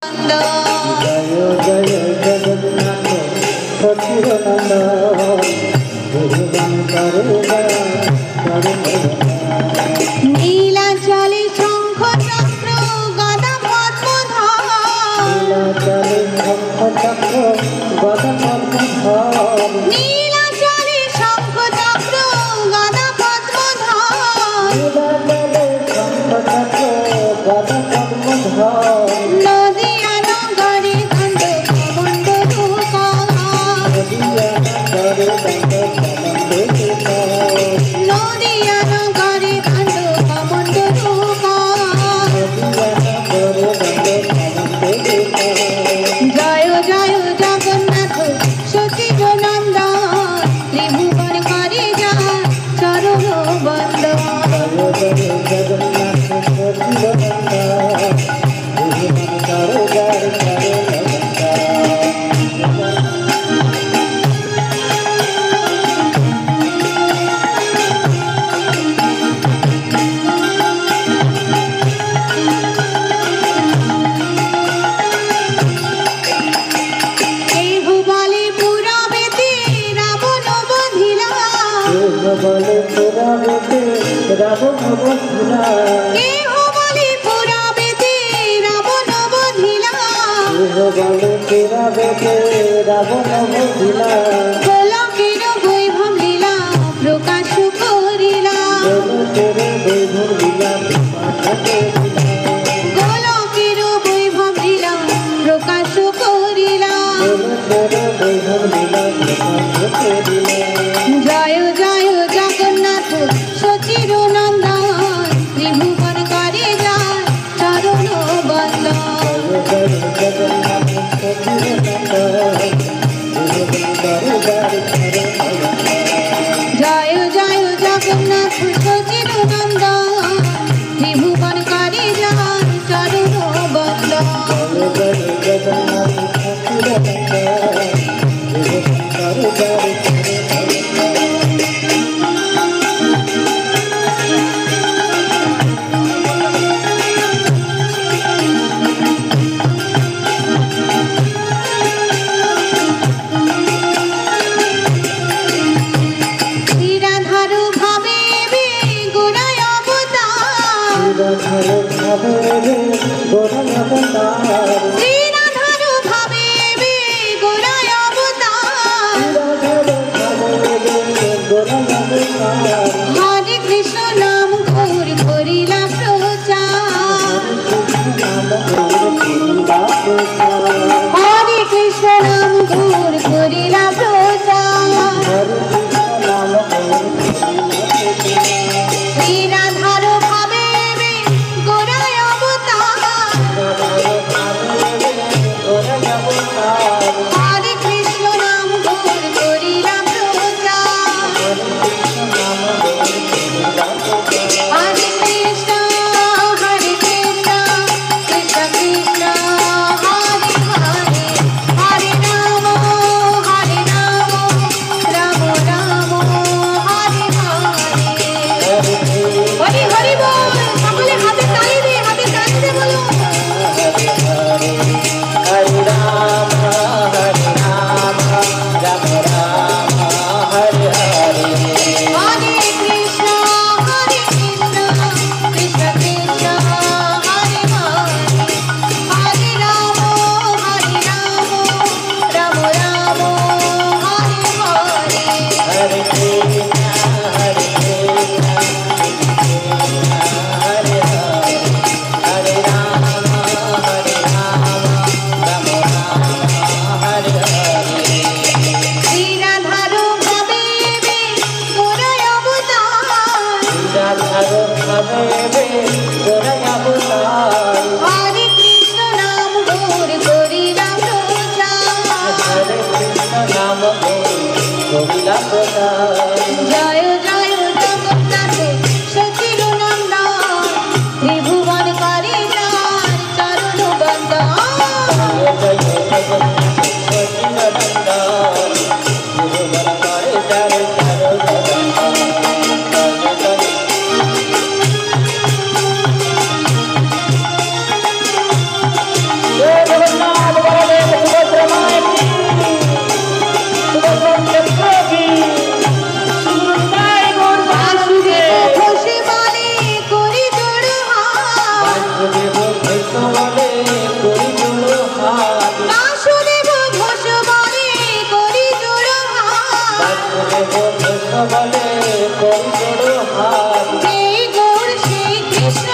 জয় জগন্নাথ সচিদানন্দ নীলাচলে শঙ্খ চক্র গদা পদ্মধর নীলাচলে শঙ্খ চক্র গদা পদ্মধর নদিয়া নগরে খণ্ড কমণ্ড নদিয়া নগরে খণ্ড কমণ্ড জয় জয় জগন্নাথ সচিব নন্দন ত্রিভুবন করে যা চরণ রাবণ বধিলা কেহ বলে পুরাবেতে রাবণ বধিলা গোলকের বৈভব লীলা প্রকাশ করিলা গোলকের বৈভব লীলা প্রকাশ করিলা জয় জয় জগন্নাথ সচির নন্দন ত্রিভুবন করে যায় চরণ জয় জয় জগন্নাথ সচির নন্দন ত্রিভুবন করে যায় চরণ শ্রীরাধার ভাবে গোড়ায় অবতার হরে কৃষ্ণ নাম ঘোর করিলা প্রচার হরে কৃষ্ণ নাম ঘোর করিলা প্রচার শ্রীরাধার ভাবে গোড়ায় অবতার হরে কৃষ্ণ নাম ঘোর করিলা প্রচার হরে কৃষ্ণ কৃষ্ণ কৃষ্ণ হরে হরে হরে রাম রাম রাম হরে হরে হরি হরি বল সকলে হাতে তালি দিয়ে বলো হরে রাম রাম হরে হরে হরে কৃষ্ণ কৃষ্ণ কৃষ্ণ হরে হরে হরে রাম রাম রাম হরে হরে হরে কৃষ্ণ হরে হরে রাম রাম হরে হরে শ্রীরাধার ভাবে গোড়ায় অবতার হরে কৃষ্ণ নাম ঘোর করিলা প্রচার জয় জয় জগন্নাথ সচির নন্দন ত্রিভুবন করে যার চরণ জয় বলে করি জোড়ো হাত যেই গৌর সেই কৃষ্ণ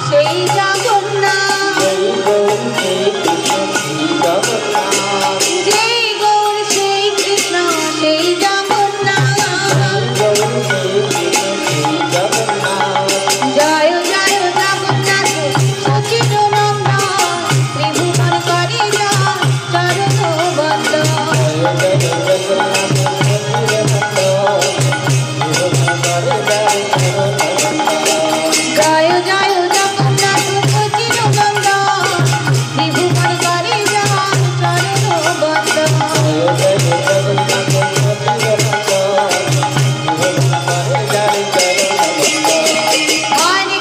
সেই জগন্নাথ সেই গৌর সেই কৃষ্ণ সেই জগন্নাথ যেই গৌর সেই কৃষ্ণ সেই জগন্নাথ গৌর সেই কৃষ্ণ সেই জগন্নাথ জয় জয় জগন্নাথ সচিন নন্দন ত্রিভুবন করে চরণ বন্দন জয় জয় জগন্নাথ জয় জয় জগন্নাথ সচিন নন্দন ত্রিভুবন করে চরণ বন্দন হরে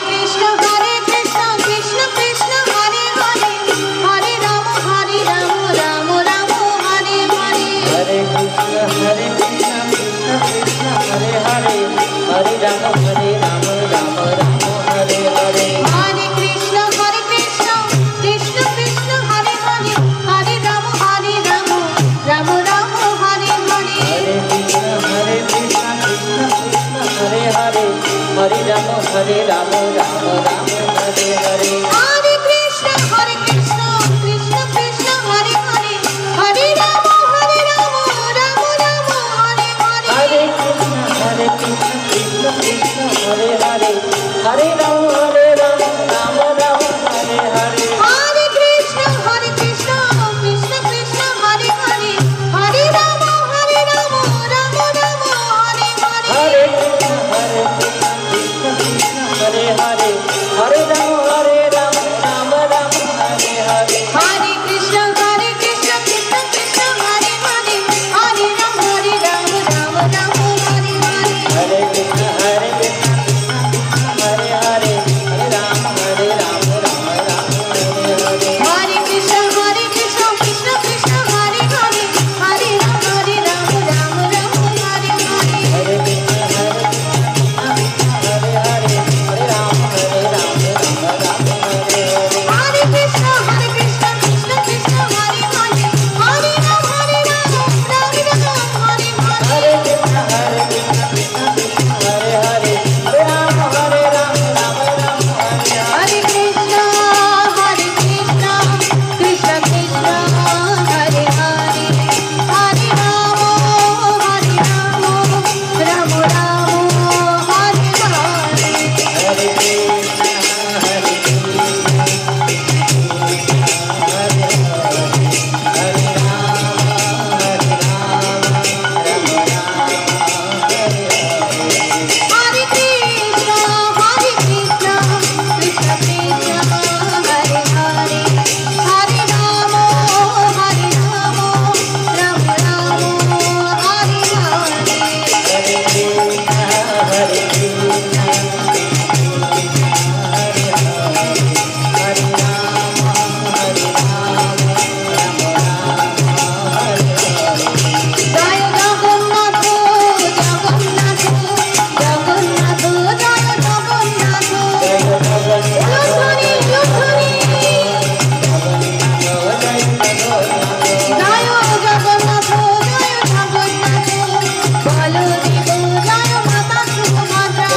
কৃষ্ণ কৃষ্ণ কৃষ্ণ হরে হরে হরে রাম রাম রাম হরে হরে हरे कृष्ण कृष्ण कृष्ण हरे हरे हरे राम राम राम हरे हरे हरे कृष्ण कृष्ण कृष्ण हरे हरे हरे राम राम राम हरे हरे हरे कृष्ण कृष्ण कृष्ण हरे हरे हरे राम राम राम हरे हरे हरे कृष्ण कृष्ण कृष्ण हरे हरे हरे राम राम राम हरे हरे हरे कृष्ण कृष्ण कृष्ण हरे हरे हरे राम राम राम हरे हरे हरे कृष्ण कृष्ण कृष्ण हरे हरे हरे राम राम राम हरे हरे हरे कृष्ण कृष्ण कृष्ण हरे हरे हरे राम राम राम हरे हरे हरे कृष्ण कृष्ण कृष्ण हरे हरे हरे राम राम राम हरे हरे हरे कृष्ण कृष्ण हरे हरे हरे राम राम राम हरे हरे हरे कृष्ण कृष्ण कृष्ण हरे हरे हरे राम राम राम हरे हरे हरे कृष्ण हरे हरे हरे राम राम राम हरे हरे हरे कृष्ण कृष्ण कृष्ण हरे हरे हरे राम राम राम हरे हरे हरे कृष्ण कृष्ण कृष्ण हरे हरे हरे राम राम राम हरे हरे हरे कृष्ण कृष्ण कृष्ण हरे हरे हरे राम राम राम हरे हरे हरे कृष्ण हरे हरे राम राम हरे हरे कृष्ण कृष्ण कृष्ण हरे हरे हरे राम राम राम हरे हरे हरे कृष्ण हरे राम জয় জগন্নাথ জগন্নাথ জগন্নাথ জয় জগন্নাথ जय जगन्नाथ লুঠুনি লুঠুনি জয় জগন্নাথ বলদেব জয় মাতা সুভদ্রা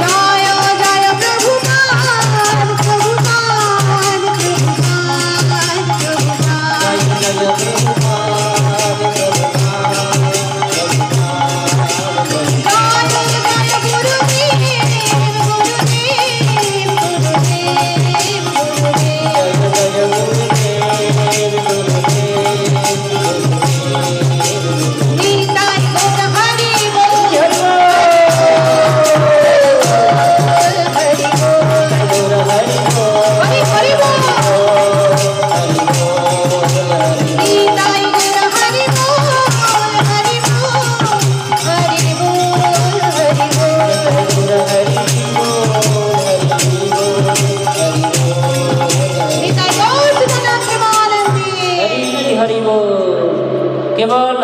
জয় জয় প্রভুপাদ প্রভুপাদ প্রভুপাদ প্রভুপাদ জয় জয় গুরুদেব গুরুদেব গুরুদেব গুরুদেব নিতাই গৌর হরি বল হরি বল হরি হরি বল নিতাই গৌর হরি বল হরি বল হরি বল হরি বল নিতাই গৌর সুধানাথ প্রেমানন্দে हरि हरि बोल केवल